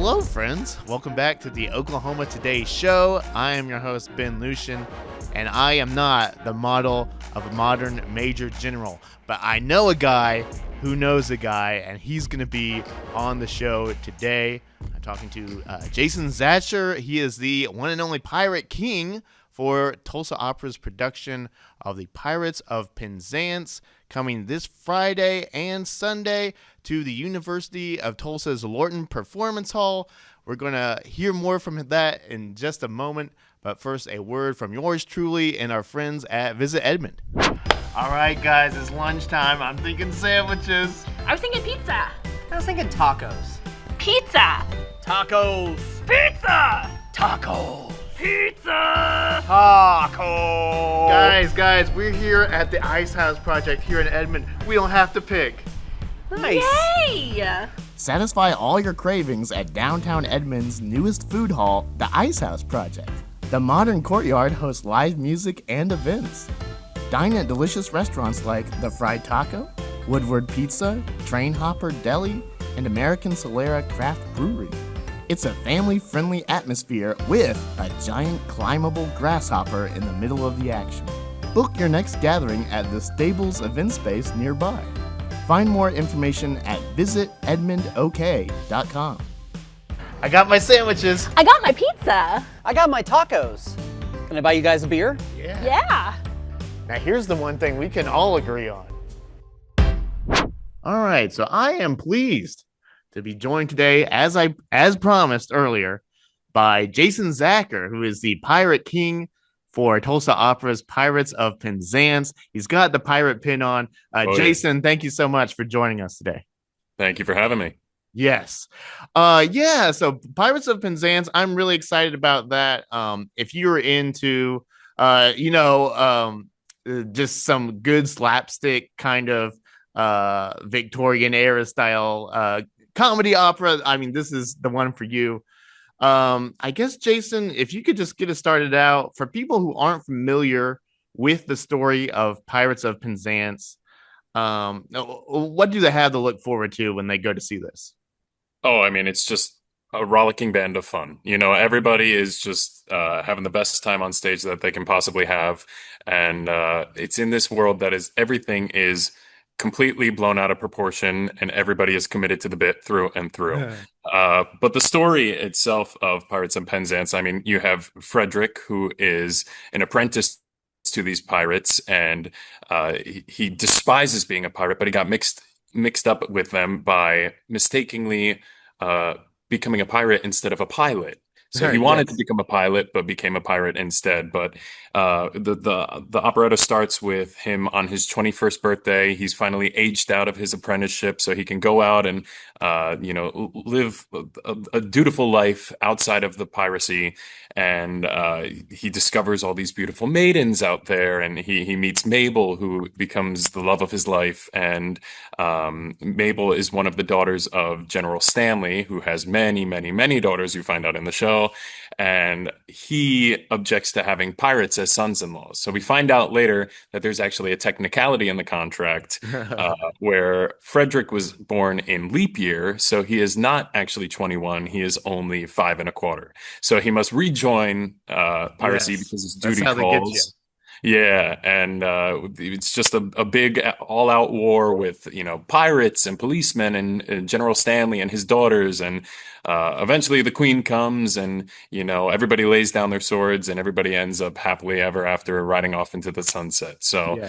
Hello, friends. Welcome back to the Oklahoma Today show. I am your host, Ben Lucian, and I am not the model of a modern major general, but I know a guy who knows a guy, and he's going to be on the show today. I'm talking to Jason Zatcher. He is the one and only Pirate King for Tulsa Opera's production of the Pirates of Penzance, coming this Friday and Sunday to the University of Tulsa's Lorton Performance Hall. We're going to hear more from that in just a moment, but first a word from yours truly and our friends at Visit Edmond. All right, guys, it's lunchtime. I'm thinking sandwiches. I was thinking pizza. I was thinking tacos. Pizza. Tacos. Pizza. Tacos. Pizza. Tacos. Guys, we're here at the Ice House Project here in Edmond. We don't have to pick. Nice. Yay! Satisfy all your cravings at downtown Edmond's newest food hall, the Ice House Project. The modern courtyard hosts live music and events. Dine at delicious restaurants like The Fried Taco, Woodward Pizza, Train Hopper Deli, and American Solera Craft Brewery. It's a family-friendly atmosphere with a giant climbable grasshopper in the middle of the action. Book your next gathering at the Stables event space nearby. Find more information at visitedmondok.com. I got my sandwiches. I got my pizza. I got my tacos. Can I buy you guys a beer? Yeah. Now here's the one thing we can all agree on. All right, so I am pleased to be joined today, as promised earlier, by Jason Zatcher, who is the Pirate King for Tulsa Opera's Pirates of Penzance. He's got the pirate pin on. Jason, thank you so much for joining us today. Thank you for having me. Yes. So Pirates of Penzance, I'm really excited about that. If you're into, just some good slapstick kind of Victorian era style comedy opera, I mean, this is the one for you. I guess, Jason, if you could just get us started out for people who aren't familiar with the story of Pirates of Penzance, what do they have to look forward to when they go to see this? Oh, I mean, it's just a rollicking band of fun. You know, everybody is just having the best time on stage that they can possibly have. And it's in this world that is everything is completely blown out of proportion and everybody is committed to the bit through and through. But the story itself of Pirates of Penzance, I mean, you have Frederick, who is an apprentice to these pirates, and he despises being a pirate, but he got mixed up with them by mistakenly becoming a pirate instead of a pilot. So he wanted to become a pilot, but became a pirate instead. But the operetta starts with him on his 21st birthday. He's finally aged out of his apprenticeship, so he can go out and live a dutiful life outside of the piracy. And he discovers all these beautiful maidens out there, and he meets Mabel, who becomes the love of his life. And Mabel is one of the daughters of General Stanley, who has many, many, many daughters, you find out in the show. And he objects to having pirates as sons-in-laws. So we find out later that there's actually a technicality in the contract where Frederick was born in leap year, so he is not actually 21. He is only 5 1/4. So he must rejoin piracy because his duty calls. Yeah, and it's just a big all-out war with, pirates and policemen and General Stanley and his daughters, and eventually the Queen comes, and everybody lays down their swords, and everybody ends up happily ever after, riding off into the sunset. So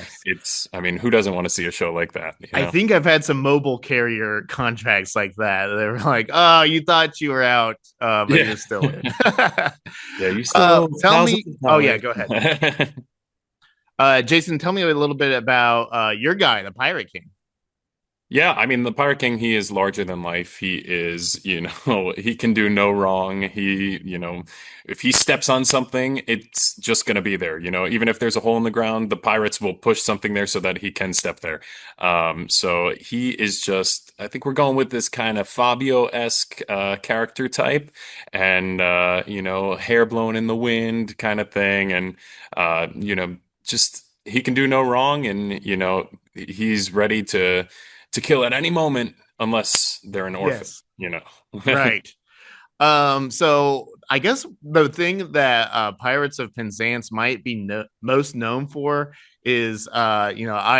I mean, who doesn't want to see a show like that? I think I've had some mobile carrier contracts like that. They were like, "Oh, you thought you were out, but you're still in." Yeah, you still tell me. Oh yeah, go ahead. Jason, tell me a little bit about your guy, the Pirate King. Yeah, I mean, the Pirate King, he is larger than life. He is, he can do no wrong. He, if he steps on something, it's just going to be there. Even if there's a hole in the ground, the pirates will push something there so that he can step there. So he is just, I think we're going with this kind of Fabio-esque character type, and, hair blown in the wind kind of thing. And, just he can do no wrong, and he's ready to kill at any moment unless they're an orphan. Right. So I guess the thing that Pirates of Penzance might be most known for is, I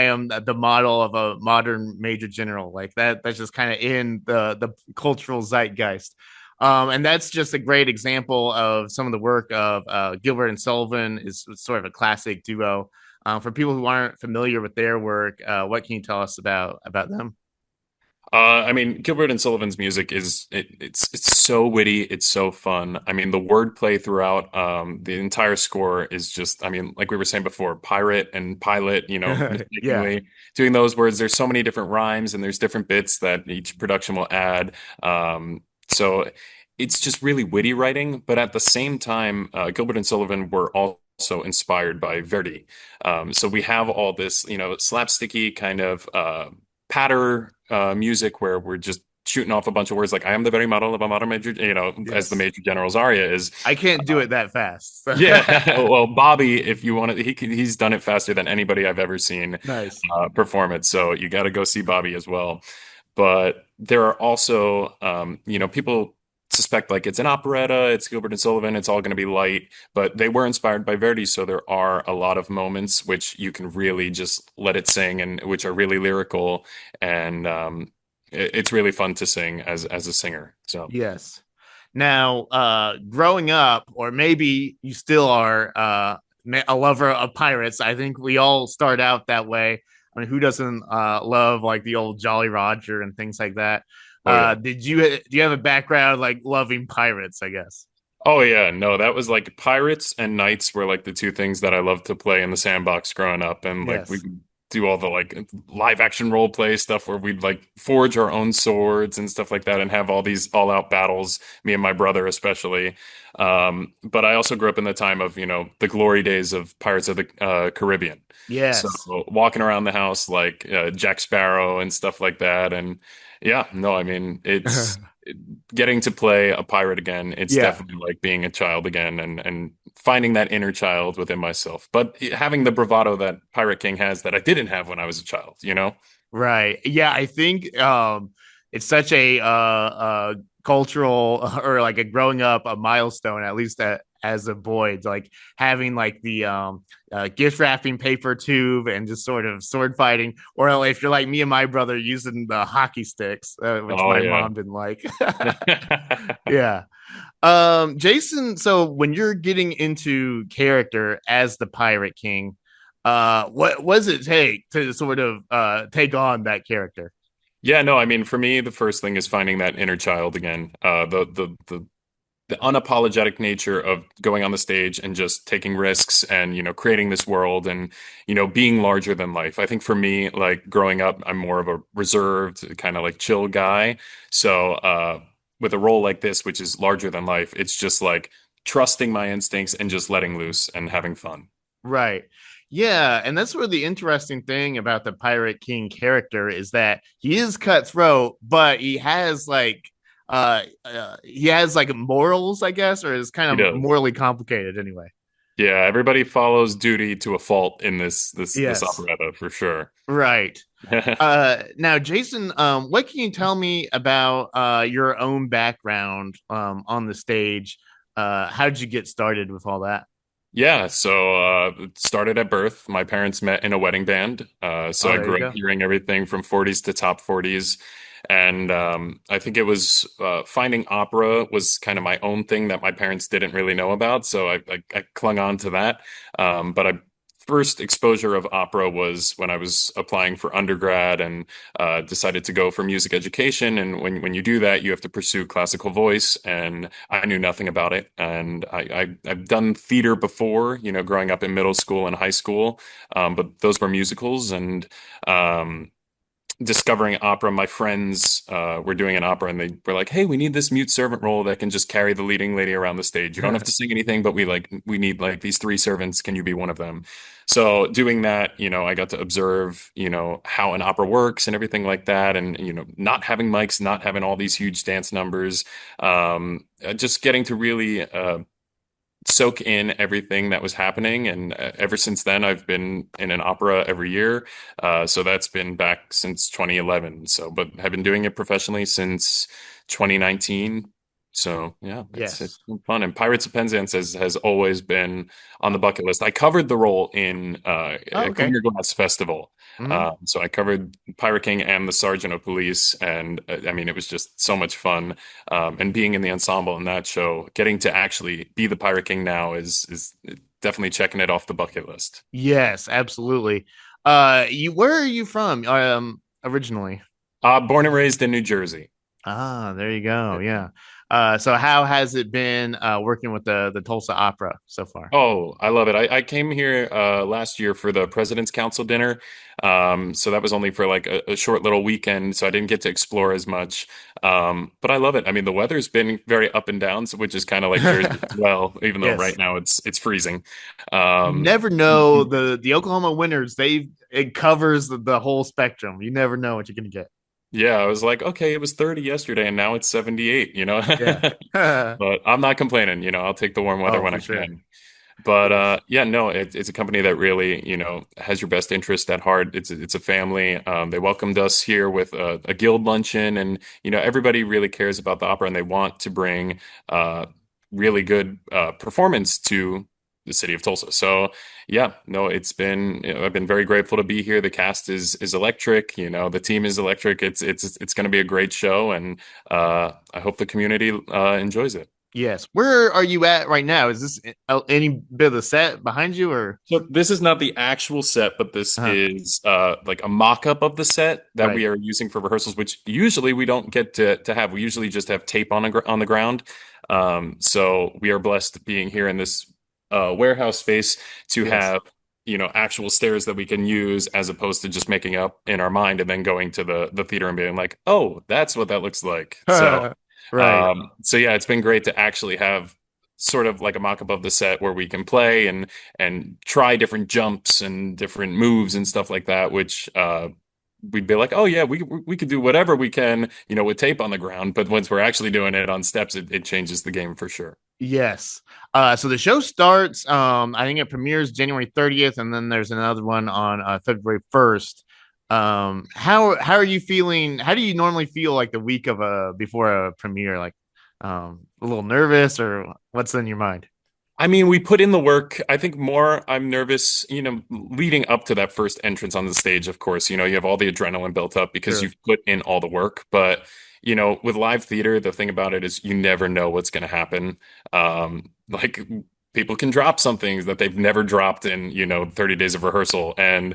am the model of a modern major general. Like that. That's just kind of in the cultural zeitgeist. And that's just a great example of some of the work of Gilbert and Sullivan is sort of a classic duo. For people who aren't familiar with their work, what can you tell us about them? I mean, Gilbert and Sullivan's music it's so witty, it's so fun. I mean, the wordplay throughout the entire score is just, I mean, like we were saying before, pirate and pilot, Yeah. mistakenly doing those words. There's so many different rhymes and there's different bits that each production will add. So it's just really witty writing, but at the same time, Gilbert and Sullivan were also inspired by Verdi. So we have all this, slapsticky kind of patter music where we're just shooting off a bunch of words like I am the very model of a modern major, as the Yes. major general's aria is. I can't do it that fast. Yeah, well, Bobby, if you want to, he's done it faster than anybody I've ever seen Nice. perform it. So you got to go see Bobby as well. But there are also, people suspect like it's an operetta, it's Gilbert and Sullivan, it's all going to be light, but they were inspired by Verdi, so there are a lot of moments which you can really just let it sing and which are really lyrical, and it's really fun to sing as a singer. So. Yes. Now, growing up, or maybe you still are a lover of pirates. I think we all start out that way. I mean, who doesn't love like the old Jolly Roger and things like that? Oh yeah. Do you have a background like loving pirates? I guess. Oh yeah, no, that was like pirates and knights were like the two things that I loved to play in the sandbox growing up, and like we Yes. could do all the like live action role play stuff where we'd like forge our own swords and stuff like that, and have all these all out battles, me and my brother especially. But I also grew up in the time of the glory days of Pirates of the Caribbean. So Yes. walking around the house like Jack Sparrow and stuff like that, and yeah, no, I mean getting to play a pirate again, it's Yeah. definitely like being a child again and finding that inner child within myself. But having the bravado that Pirate King has that I didn't have when I was a child, you know? Right. Yeah, I think it's such a cultural or like a growing up a milestone, at least as a boy, like having like the gift wrapping paper tube and just sort of sword fighting, or if you're like me and my brother using the hockey sticks, which Oh my yeah. mom didn't like. Yeah. Jason, so when you're getting into character as the Pirate King, what does it take to sort of take on that character? Yeah, no, I mean for me the first thing is finding that inner child again. The unapologetic nature of going on the stage and just taking risks and creating this world and being larger than life. I think for me, like growing up, I'm more of a reserved kind of like chill guy. So with a role like this, which is larger than life, it's just like trusting my instincts and just letting loose and having fun. Right. Yeah, and that's where the interesting thing about the Pirate King character is that he is cutthroat, but he has like morals, I guess, or is He kind of does. morally complicated anyway. Yeah, everybody follows duty to a fault in this Yes. operetta for sure. Right. Now, Jason, what can you tell me about your own background on the stage? How did you get started with all that? Yeah, so it started at birth. My parents met in a wedding band. So Oh, I there you grew up go. hearing everything from 40s to top 40s. And I think it was finding opera was kind of my own thing that my parents didn't really know about. So I clung on to that. But I first exposure of opera was when I was applying for undergrad and decided to go for music education. And when you do that, you have to pursue classical voice. And I knew nothing about it. And I've done theater before, growing up in middle school and high school, but those were musicals and. Discovering opera, my friends were doing an opera and they were like, "Hey, we need this mute servant role that can just carry the leading lady around the stage. You don't have to sing anything, but we need like these three servants. Can you be one of them?" So doing that, I got to observe, how an opera works and everything like that, and not having mics, not having all these huge dance numbers, just getting to really soak in everything that was happening. And ever since then, I've been in an opera every year. So that's been back since 2011. So, but have been doing it professionally since 2019. So yeah, it's Yes. been fun. And Pirates of Penzance has always been on the bucket list. I covered the role in Oh, a okay. Clear Glass Festival. Hmm. So I covered Pirate King and the Sergeant of Police, and I mean it was just so much fun. And being in the ensemble in that show, getting to actually be the Pirate King now is definitely checking it off the bucket list. Yes, absolutely. Where are you from? Originally. Born and raised in New Jersey. Ah, there you go. Yeah. So how has it been working with the Tulsa Opera so far? Oh, I love it. I came here last year for the President's Council dinner. So that was only for like a short little weekend, so I didn't get to explore as much. But I love it. I mean, the weather's been very up and down, which is kind of like Jersey as well, even though right Yes. now it's freezing. You Um, never know the Oklahoma winters. It covers the whole spectrum. You never know what you're gonna get. yeah, I was like, okay, it was 30 yesterday and now it's 78, you know? Yeah. But I'm not complaining, I'll take the warm weather Oh, when for I sure. can. But Yes. yeah, no, it's a company that really, has your best interest at heart. It's a family. They welcomed us here with a guild luncheon, and everybody really cares about the opera, and they want to bring really good performance to the city of Tulsa. So yeah, no, I've been very grateful to be here. The cast is electric. The team is electric. It's going to be a great show, and I hope the community enjoys it. Yes. Where are you at right now? Is this any bit of the set behind you or? So this is not the actual set, but this Uh-huh. is like a mock-up of the set that Right. we are using for rehearsals, which usually we don't get to have. We usually just have tape on the ground. So we are blessed being here in this warehouse space to Yes. have actual stairs that we can use as opposed to just making up in our mind and then going to the theater and being like, oh, that's what that looks like. So Right. yeah, it's been great to actually have sort of like a mock-up of the set where we can play and try different jumps and different moves and stuff like that, which we'd be like, oh yeah, we could do whatever we can, with tape on the ground, but once we're actually doing it on steps, it changes the game for sure. Yes. So the show starts. I think it premieres January 30th, and then there's another one on February 1st. How are you feeling? How do you normally feel like the week of a before a premiere? Like, a little nervous, or what's in your mind? I mean, we put in the work. I think more I'm nervous, leading up to that first entrance on the stage, of course, you have all the adrenaline built up because Sure. you've put in all the work. But, with live theater, the thing about it is you never know what's going to happen. Like people can drop some things that they've never dropped in, 30 days of rehearsal. And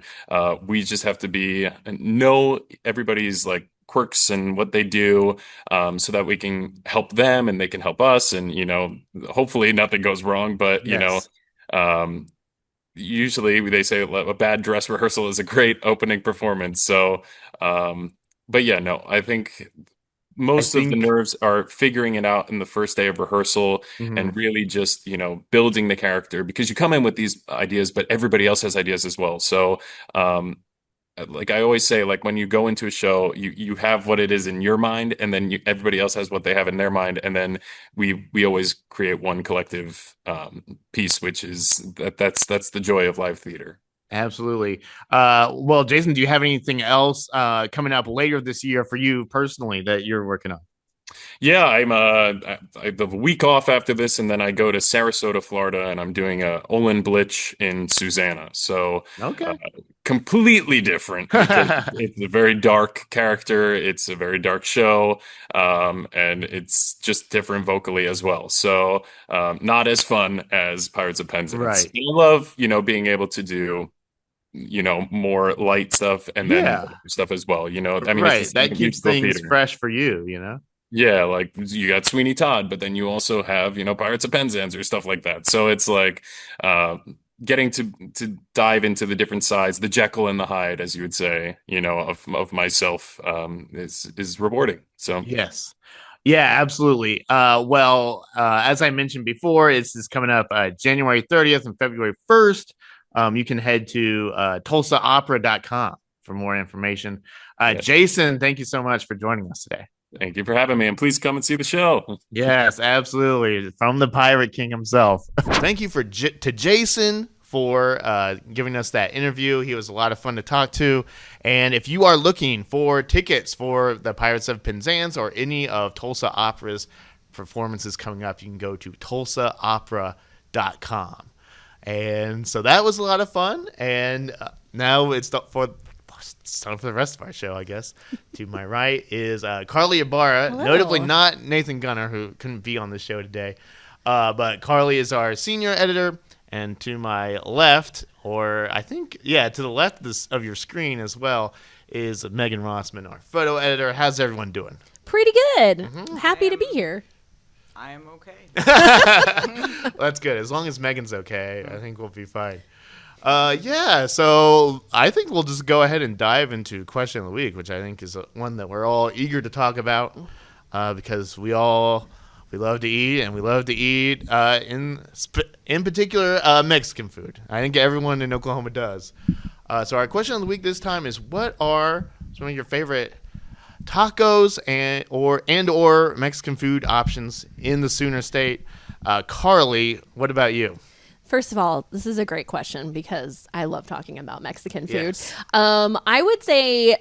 we just have to know everybody's like quirks and what they do, so that we can help them and they can help us. And, hopefully nothing goes wrong. But, Yes. um, usually they say a bad dress rehearsal is a great opening performance. So, but yeah, no, I think I most of the think. nerves are figuring it out in the first day of rehearsal Mhm. and really just, building the character because you come in with these ideas, but everybody else has ideas as well. So, like I always say, like when you go into a show, you have what it is in your mind, and then everybody else has what they have in their mind, and then we always create one collective piece, which is that's the joy of live theater. Absolutely. Well, Jason, do you have anything else coming up later this year for you personally that you're working on? Yeah, I have a week off after this, and then I go to Sarasota, Florida, and I'm doing a Olin Blitch in Susanna. So, uh, Okay. completely different because it's a very dark character. It's a very dark show, and it's just different vocally as well. So, not as fun as Pirates of Penzance. Right. I love, being able to do, more light stuff and then Yeah. stuff as well. I mean, it's the Right. same That with keeps musical things theater. fresh for you. Yeah, like you got Sweeney Todd, but then you also have, Pirates of Penzance or stuff like that. So it's like uh getting to dive into the different sides, the Jekyll and the Hyde, as you would say, of myself, is rewarding. So Yes. Yeah, absolutely. Well, as I mentioned before, it's is coming up January 30th and February 1st. You can head to tulsaopera.com for more information. yeah, Jason, thank you so much for joining us today. thank you for having me, and please come and see the show. Yes, absolutely. From the Pirate King himself. Thank you to Jason for giving us that interview. He was a lot of fun to talk to. And if you are looking for tickets for the Pirates of Penzance or any of Tulsa Opera's performances coming up, you can go to tulsaopera.com. And so that was a lot of fun. And now it's time for the rest of our show, I guess. To my right is Carly Ibarra, Hello. notably not Nathan Gunner, who couldn't be on the show today. But Carly is our senior editor. And to my left, or I think, to the left of your screen as well, is Megan Rossman, our photo editor. How's everyone doing? Pretty good. Happy to be here. I am okay. That's good. As long as Megan's okay, I think we'll be fine. So I think we'll just go ahead and dive into Question of the Week, which I think is one that we're all eager to talk about because we love to eat, and we love to eat in particular Mexican food. I think everyone in Oklahoma does. So our question of the week this time is: what are some of your favorite tacos and or Mexican food options in the Sooner State? Carly, what about you? First of all, this is a great question because I love talking about Mexican food. Yes. I would say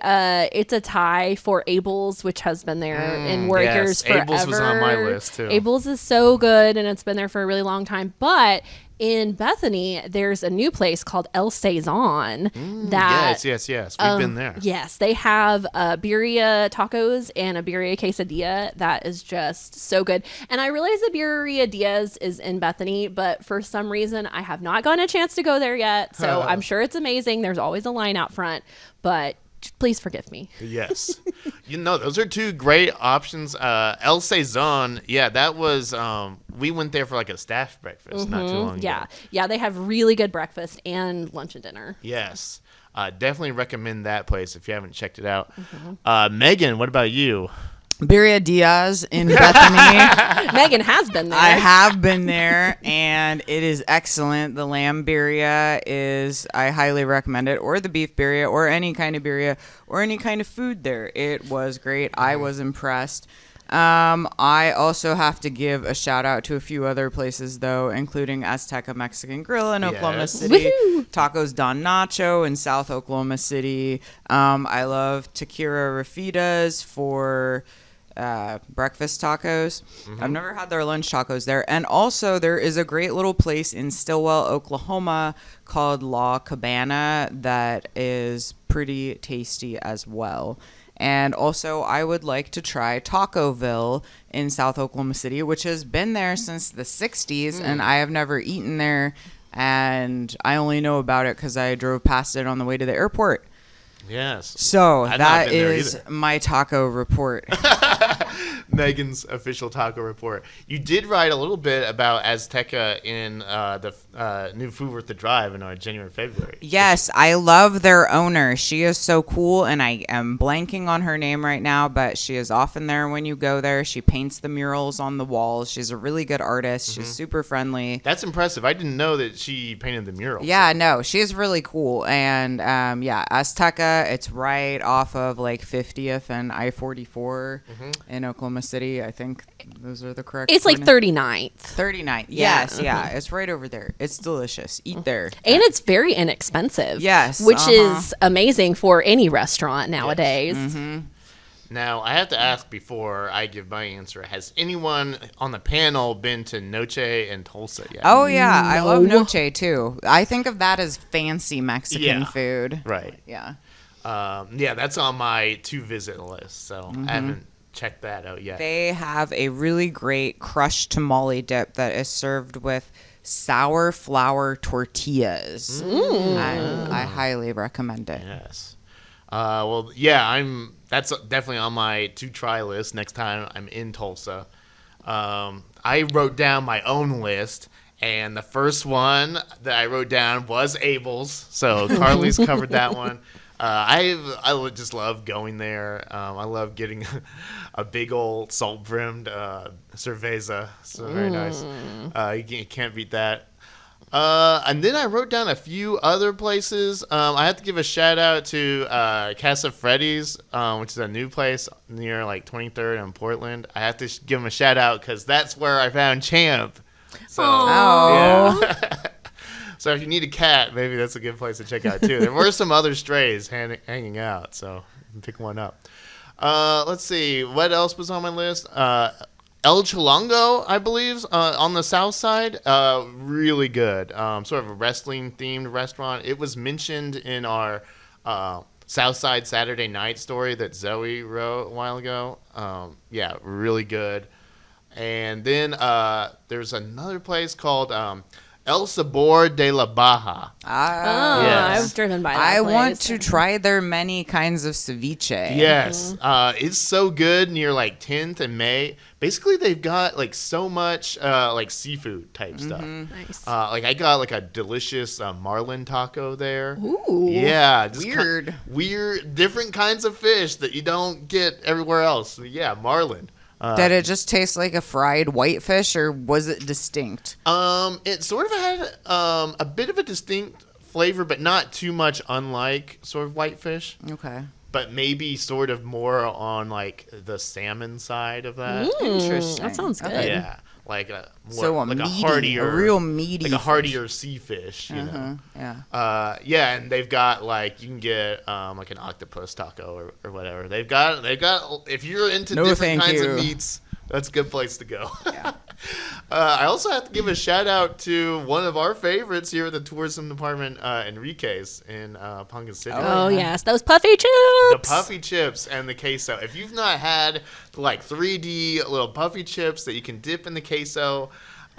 it's a tie for Abel's, which has been there in Warriors forever. Abel's was on my list too. Abel's is so good, and it's been there for a really long time. But in Bethany, there's a new place called El Saison. Yes. We've been there. Yes, they have birria tacos and a birria quesadilla that is just so good. And I realize the birria Diaz is in Bethany, but for some reason I have not gotten a chance to go there yet. So I'm sure it's amazing. There's always a line out front, but please forgive me. Yes. Those are two great options. El Saison, that was, we went there for like a staff breakfast not too long ago. Yeah, they have really good breakfast and lunch and dinner. Yes. Definitely recommend that place if you haven't checked it out. Megan, what about you? Birria Diaz in Bethany. Megan has been there. I have been there, and it is excellent. The lamb birria I highly recommend it, or the beef birria, or any kind of birria, or any kind of food there. It was great. I was impressed. I also have to give a shout out to a few other places, though, including Azteca Mexican Grill in Oklahoma City, Woohoo! Tacos Don Nacho in South Oklahoma City. I love Tequila Rafitas for breakfast tacos. I've never had their lunch tacos there. And also there is a great little place in Stillwell, Oklahoma called La Cabana that is pretty tasty as well. And also I would like to try Tacoville in South Oklahoma City, which has been there since the 60s and I have never eaten there, and I only know about it because I drove past it on the way to the airport. Yes. So I've not that been there is either. my taco report. Megan's official taco report. You did write a little bit about Azteca in the new Food Worth the Drive in our January, February. Yes, I love their owner. She is so cool, and I am blanking on her name right now, but she is often there when you go there. She paints the murals on the walls. She's a really good artist. She's super friendly. That's impressive. I didn't know that she painted the murals. Yeah, no, she's really cool. And Azteca, it's right off of like 50th and I-44 in Oklahoma City. I think those are the correct It's like coordinates. 39th. 39th. Yeah. Yes, yeah. It's right over there. It's delicious. Eat there. And it's very inexpensive. Yes, Which is amazing for any restaurant nowadays. Now, I have to ask before I give my answer, has anyone on the panel been to Noche in Tulsa yet? Oh, yeah. I love noche, too. I think of that as fancy Mexican food. Right. Yeah. That's on my to-visit list, so I haven't checked that out yet. They have a really great crushed tamale dip that is served with sour flour tortillas. I highly recommend it. Yes. That's definitely on my to-try list next time I'm in Tulsa. I wrote down my own list, and the first one that I wrote down was Abel's, so Carly's covered that one. I would just love going there. I love getting a big old salt-brimmed cerveza. So very nice. You can't beat that. And then I wrote down a few other places. I have to give a shout out to Casa Freddy's, which is a new place near like 23rd and Portland. I have to give them a shout out because that's where I found Champ. So, yeah. So if you need a cat, maybe that's a good place to check out too. There were some other strays hanging out, so you can pick one up. Let's see what else was on my list. El Chilongo, I believe, on the south side. Really good. Sort of a wrestling themed restaurant. It was mentioned in our Southside Saturday Night story that Zoe wrote a while ago. Yeah, really good. And then there's another place called El Sabor de la Baja. Oh, Yes. I've driven by that I place. want to try their many kinds of ceviche. Yes, it's so good near like 10th and May. Basically, they've got like so much like seafood type stuff. Nice. Like I got like a delicious marlin taco there. Ooh. Yeah, just Weird. weird, different kinds of fish that you don't get everywhere else. Yeah, marlin. Did it just taste like a fried whitefish, or was it distinct? It sort of had a bit of a distinct flavor, but not too much unlike sort of whitefish. Okay. But maybe sort of more on like the salmon side of that. Interesting. That sounds good. Okay. Yeah, like a more So like meaty, a heartier, a real meaty, like a fish. heartier sea fish. You know. Yeah. Yeah, and they've got like you can get like an octopus taco or whatever. They've got if you're into No, different thank kinds you. of meats, that's a good place to go. I also have to give a shout out to one of our favorites here at the tourism department, Enrique's in Ponca City. Oh, yes. Those puffy chips. The puffy chips and the queso. If you've not had the like 3D little puffy chips that you can dip in the queso,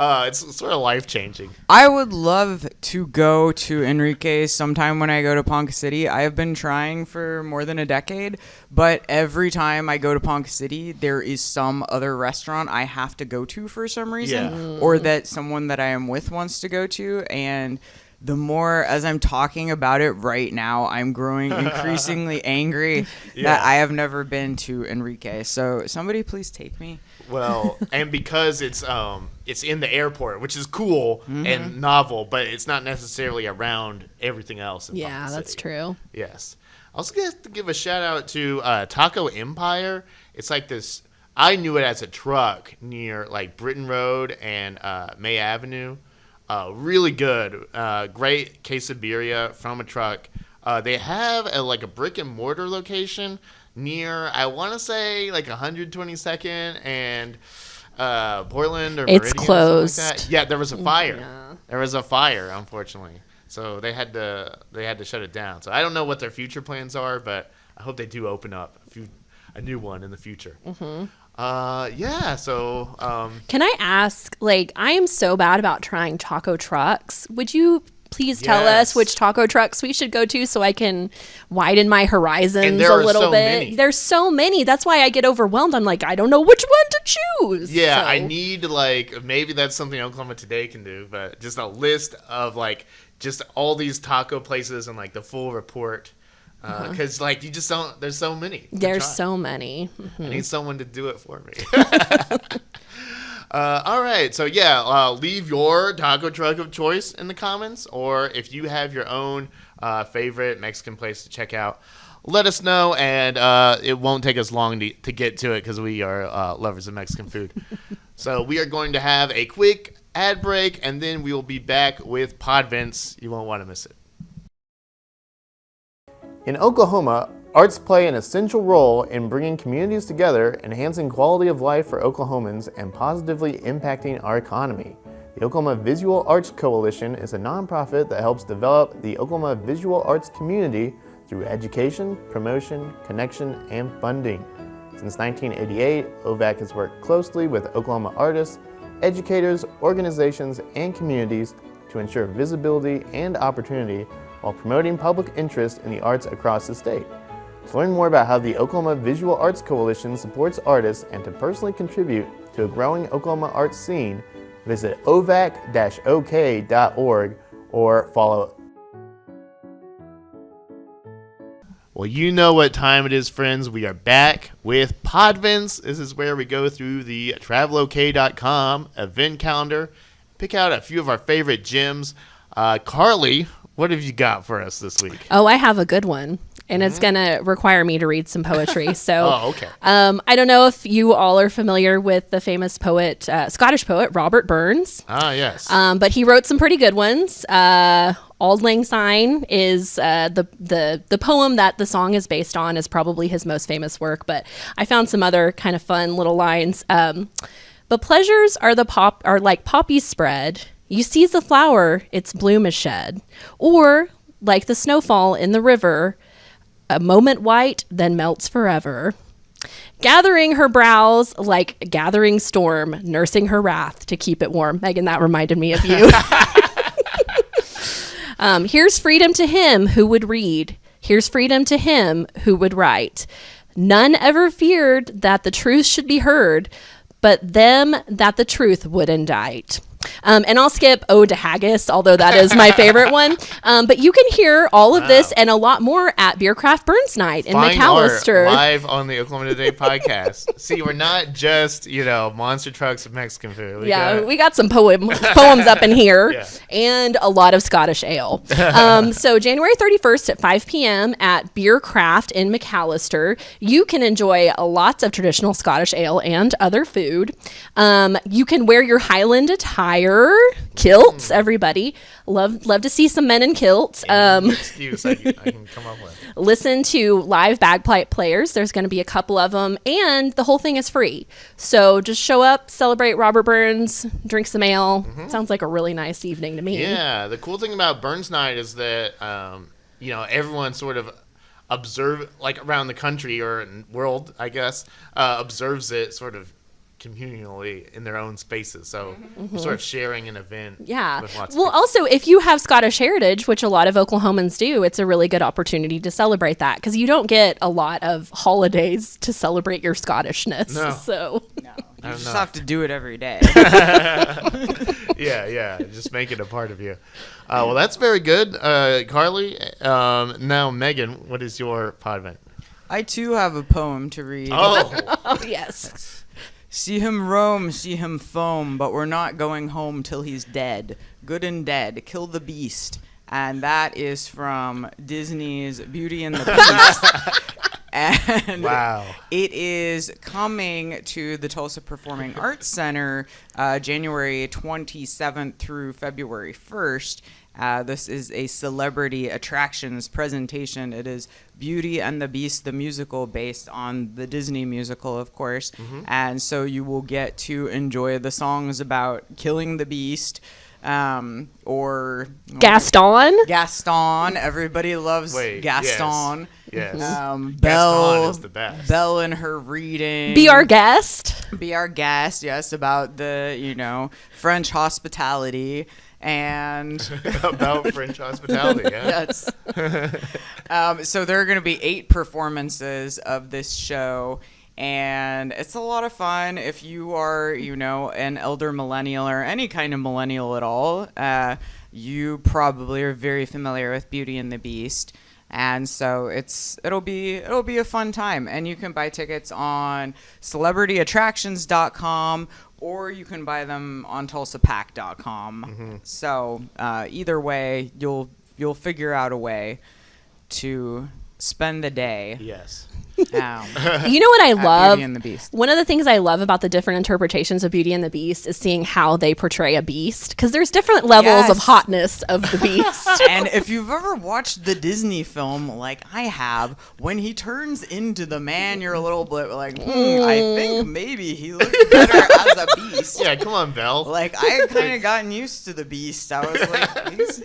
it's sort of life changing. I would love to go to Enrique's sometime when I go to Ponca City. I have been trying for more than a decade, but every time I go to Ponca City, there is some other restaurant I have to go to for some reason, or that someone that I am with wants to go to, and the more as I'm talking about it right now, I'm growing increasingly angry that I have never been to Enrique. So somebody please take me. Well, and because it's in the airport, which is cool and novel, but it's not necessarily around everything else. In Yeah, Ponca that's City. true. Yes. I also have to give a shout out to Taco Empire. It's like this. I knew it as a truck near like Britain Road and May Avenue. Really good. Great quesadilla from a truck. They have like a brick and mortar location near, I want to say, like 122nd and Portland or It's Meridian or closed. something like that. Yeah, there was a fire. Yeah. There was a fire, unfortunately. So they had to shut it down. So I don't know what their future plans are, but I hope they do open up a new one in the future. Yeah. So Can I ask, like, I am so bad about trying taco trucks. Would you please tell Yes. us which taco trucks we should go to so I can widen my horizons And there a are little so bit? many. There's so many. That's why I get overwhelmed. I'm like, I don't know which one to choose. yeah, So- I need like maybe that's something Oklahoma Today can do, but just a list of like just all these taco places and like the full report. Because like you just don't. There's so many. to There's try. so many. I need someone to do it for me. All right. So, yeah, leave your taco truck of choice in the comments. Or if you have your own favorite Mexican place to check out, let us know. And it won't take us long to get to it because we are lovers of Mexican food. So we are going to have a quick ad break, and then we will be back with Podvents. You won't want to miss it. In Oklahoma, arts play an essential role in bringing communities together, enhancing quality of life for Oklahomans, and positively impacting our economy. The Oklahoma Visual Arts Coalition is a nonprofit that helps develop the Oklahoma visual arts community through education, promotion, connection, and funding. Since 1988, OVAC has worked closely with Oklahoma artists, educators, organizations, and communities to ensure visibility and opportunity while promoting public interest in the arts across the state. To learn more about how the Oklahoma Visual Arts Coalition supports artists and to personally contribute to a growing Oklahoma arts scene, visit ovac-ok.org or follow. Well, you know what time it is, friends. We are back with Podvents. This is where we go through the travelok.com event calendar, pick out a few of our favorite gems. Carly, what have you got for us this week? Oh, I have a good one. And it's going to require me to read some poetry. So, Oh, okay. I don't know if you all are familiar with the famous poet, Scottish poet, Robert Burns. Ah, yes. But he wrote some pretty good ones. Auld Lang Syne is the poem that the song is based on is probably his most famous work. But I found some other kind of fun little lines. But pleasures are like poppies spread. You seize the flower, its bloom is shed. Or, like the snowfall in the river, a moment white, then melts forever. Gathering her brows like gathering storm, nursing her wrath to keep it warm. Megan, that reminded me of you. Here's freedom to him who would read. Here's freedom to him who would write. None ever feared that the truth should be heard, but them that the truth would indict. And I'll skip Ode to Haggis, although that is my favorite one. But you can hear all of this and a lot more at Beercraft Burns Night in Fine McAllister. art live on the Oklahoma Today podcast. See, we're not just, monster trucks of Mexican food. We got some poems up in here Yeah. and a lot of Scottish ale. So January 31st at 5 p.m. at Beercraft in McAllister, you can enjoy lots of traditional Scottish ale and other food. You can wear your Highland attire, kilts, everybody. Love to see some men in kilts. Excuse I can come up with. Listen to live bagpipe players. There's going to be a couple of them, and the whole thing is free. So just show up, celebrate Robert Burns, drink some ale. Sounds like a really nice evening to me. Yeah, the cool thing about Burns Night is that everyone sort of around the country or world, I guess, observes it sort of communally in their own spaces. So you're sort of sharing an event. Yeah. With lots of Well, people. also, if you have Scottish heritage, which a lot of Oklahomans do, it's a really good opportunity to celebrate that because you don't get a lot of holidays to celebrate your Scottishness. No. So No, you don't just know. have to do it every day. Yeah, just make it a part of you. Well, that's very good, Carly. Now, Megan, what is your podvent? I too have a poem to read. Oh, yes. See him roam, see him foam, but we're not going home till he's dead. Good and dead, kill the beast. And that is from Disney's Beauty and the Beast. And wow. it is coming to the Tulsa Performing Arts Center January 27th through February 1st. This is a celebrity attractions presentation. It is Beauty and the Beast, the musical, based on the Disney musical, of course. And so you will get to enjoy the songs about killing the beast, or Gaston. Everybody loves Wait, Gaston. Yes. Belle, Gaston is the best. Belle and her reading. Be our guest. Be our guest. Yes, about the French hospitality. And About French hospitality, yeah. yes. So there are going to be 8 performances of this show, and it's a lot of fun. If you are, an elder millennial or any kind of millennial at all, you probably are very familiar with Beauty and the Beast. And so it'll be a fun time, and you can buy tickets on celebrityattractions.com, or you can buy them on tulsapack.com. So either way, you'll figure out a way to spend the day. Yes. You know what I love? Beauty and the Beast. One of the things I love about the different interpretations of Beauty and the Beast is seeing how they portray a beast, because there's different levels of Yes. hotness of the beast. And if you've ever watched the Disney film like I have, when he turns into the man, you're a little bit like, I think maybe he looks better as a beast. Yeah, come on, Belle. Like, I had kind of gotten used to the beast. I was like, he's,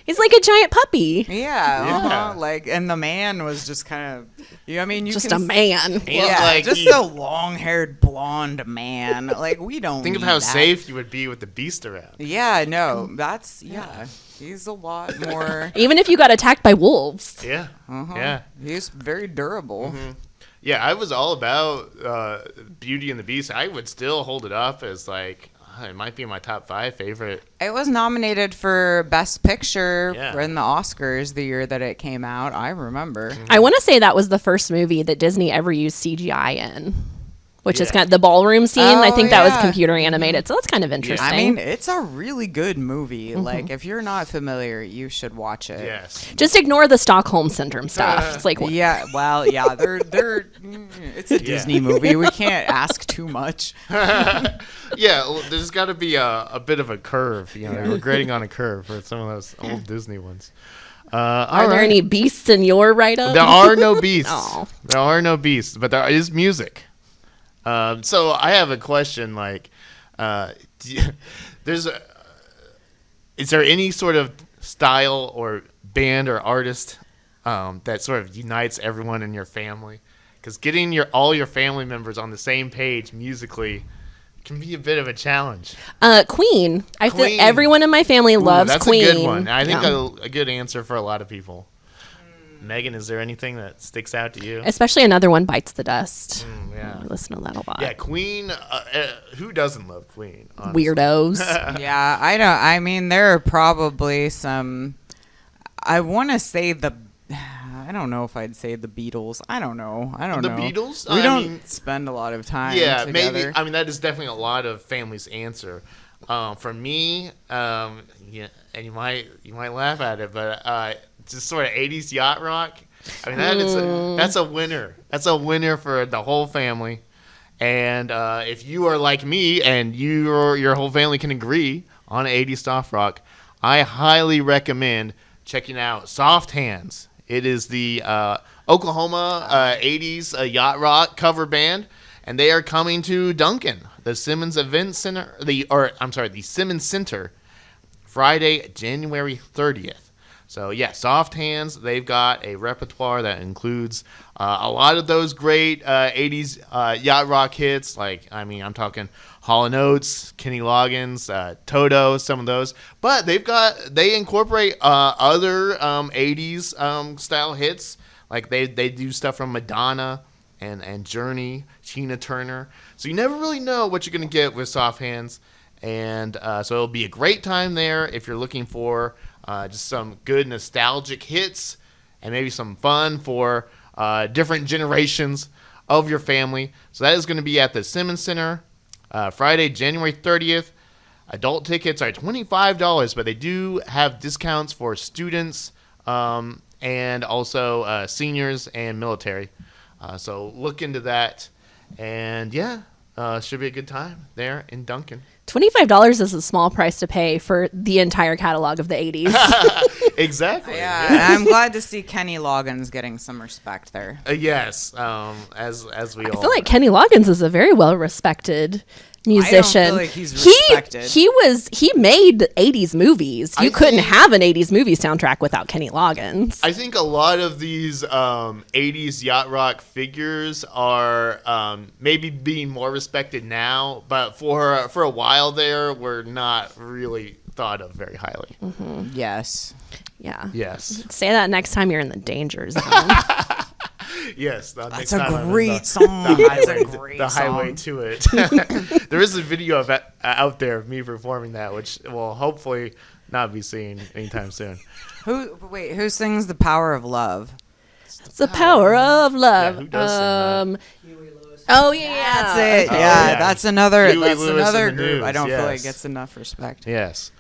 He's like a giant puppy. yeah. Like, and the man was just kind of, you Just can a man. And, Yeah, like, just you- a long-haired blonde man. Like, we don't Think of need how that. safe you would be with the beast around. Yeah, no, he's a lot more. Even if you got attacked by wolves. Yeah. Uh-huh. Yeah. He's very durable. Yeah, I was all about Beauty and the Beast. I would still hold it up as like it might be my top 5 favorite. It was nominated for Best Picture Yeah. in the Oscars the year that it came out. I remember. I want to say that was the first movie that Disney ever used CGI in, which is Yeah. kind of the ballroom scene. I Oh, think that was yeah. computer animated, so that's kind of interesting. I mean, it's a really good movie. Like, if you're not familiar, you should watch it. Yes. just ignore the Stockholm Syndrome stuff. It's like, Yeah, well, yeah, they're it's a Disney movie. We can't ask too much. Yeah, well, there's got to be a bit of a curve. We're grading on a curve for some of those old Disney ones. are there any beasts in your write-up? There are no beasts. Aw. There are no beasts, but there is music. So I have a question. Like, is there any sort of style or band or artist that sort of unites everyone in your family? Because getting all your family members on the same page musically can be a bit of a challenge. Queen. I feel Queen. everyone in my family loves that's Queen. a good one. I think Yeah. a good answer for a lot of people. Megan, is there anything that sticks out to you? Especially another one, Bites the Dust. Yeah. I listen to that a lot. Yeah, Queen. Who doesn't love Queen? Honestly? Weirdos. Yeah, I don't. I mean, there are probably some. I want to say I don't know if I'd say the Beatles. I don't know. The know. Beatles? We I don't mean, spend a lot of time. Yeah, together. maybe. I mean, that is definitely a lot of families' answer. For me, yeah, and you might laugh at it, but just sort of 80s yacht rock. I mean, that's a winner. That's a winner for the whole family. And if you are like me and your whole family can agree on 80s soft rock, I highly recommend checking out Soft Hands. It is the Oklahoma 80s yacht rock cover band, and they are coming to Duncan, the Simmons Event Center, the Simmons Center, Friday, January 30th. So yeah, Soft Hands, they've got a repertoire that includes a lot of those great 80s yacht rock hits. Like, I mean, I'm talking Hall & Oates, Kenny Loggins, Toto, some of those. But they incorporate other 80s style hits. Like they do stuff from Madonna and Journey, Tina Turner. So you never really know what you're going to get with Soft Hands. And so it'll be a great time there if you're looking for just some good nostalgic hits and maybe some fun for different generations of your family. So that is going to be at the Simmons Center, Friday, January 30th. Adult tickets are $25, but they do have discounts for students and also seniors and military. So look into that. And yeah, should be a good time there in Duncan. $25 is a small price to pay for the entire catalog of the 80s. Exactly. Yeah, and I'm glad to see Kenny Loggins getting some respect there. Yes, as we all. I feel like Kenny Loggins is a very well respected musician. I don't feel like he's respected. He made 80s movies. You I couldn't think- have an 80s movie soundtrack without Kenny Loggins. I think a lot of these 80s yacht rock figures are maybe being more respected now, but for a while there, were not really thought of very highly. Yes. Yeah. Yes. Say that next time you're in the danger zone. Yes. That's a great song. That's a great the highway song. to it. There is a video of out there of me performing that, which will hopefully not be seen anytime soon. Who sings The Power of Love? It's the power of love. Yeah, who does sing that? Oh yeah, That's it. Oh, yeah, yeah. that's another Huey Lewis and the group. I News, don't feel like yes. gets enough respect. Yes.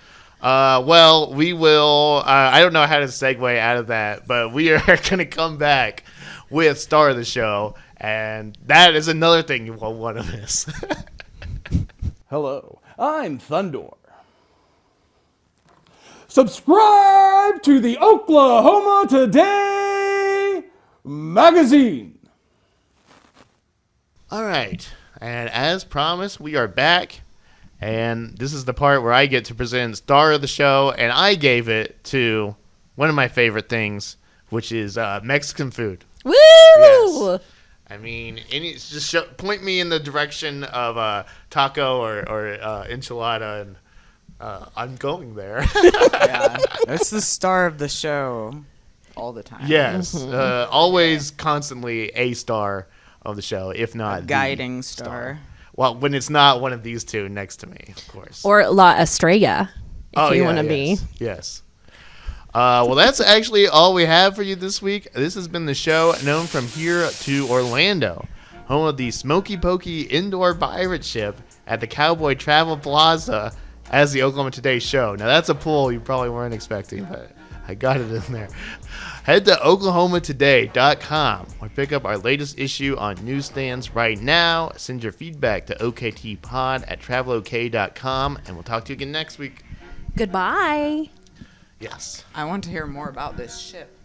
Well, we will. I don't know how to segue out of that, but we are going to come back with Star of the Show, and that is another thing you won't want to miss. Hello, I'm Thundor. Subscribe to the Oklahoma Today magazine. All right, and as promised, we are back, and this is the part where I get to present Star of the Show, and I gave it to one of my favorite things, which is Mexican food. Woo! Yes. I mean, point me in the direction of taco or enchilada, and I'm going there. Yeah, it's the star of the show all the time. Yes, always, constantly a star of the show, if not A the guiding star. Well, when it's not one of these two next to me, of course. Or La Estrella, if you want to be. Yes. Well, that's actually all we have for you this week. This has been the show known from here to Orlando, home of the Smoky Pokey Indoor Pirate Ship at the Cowboy Travel Plaza as the Oklahoma Today show. Now, that's a pull you probably weren't expecting, but I got it in there. Head to oklahomatoday.com or pick up our latest issue on newsstands right now. Send your feedback to oktpod@travelok.com, and we'll talk to you again next week. Goodbye. Yes. I want to hear more about this ship.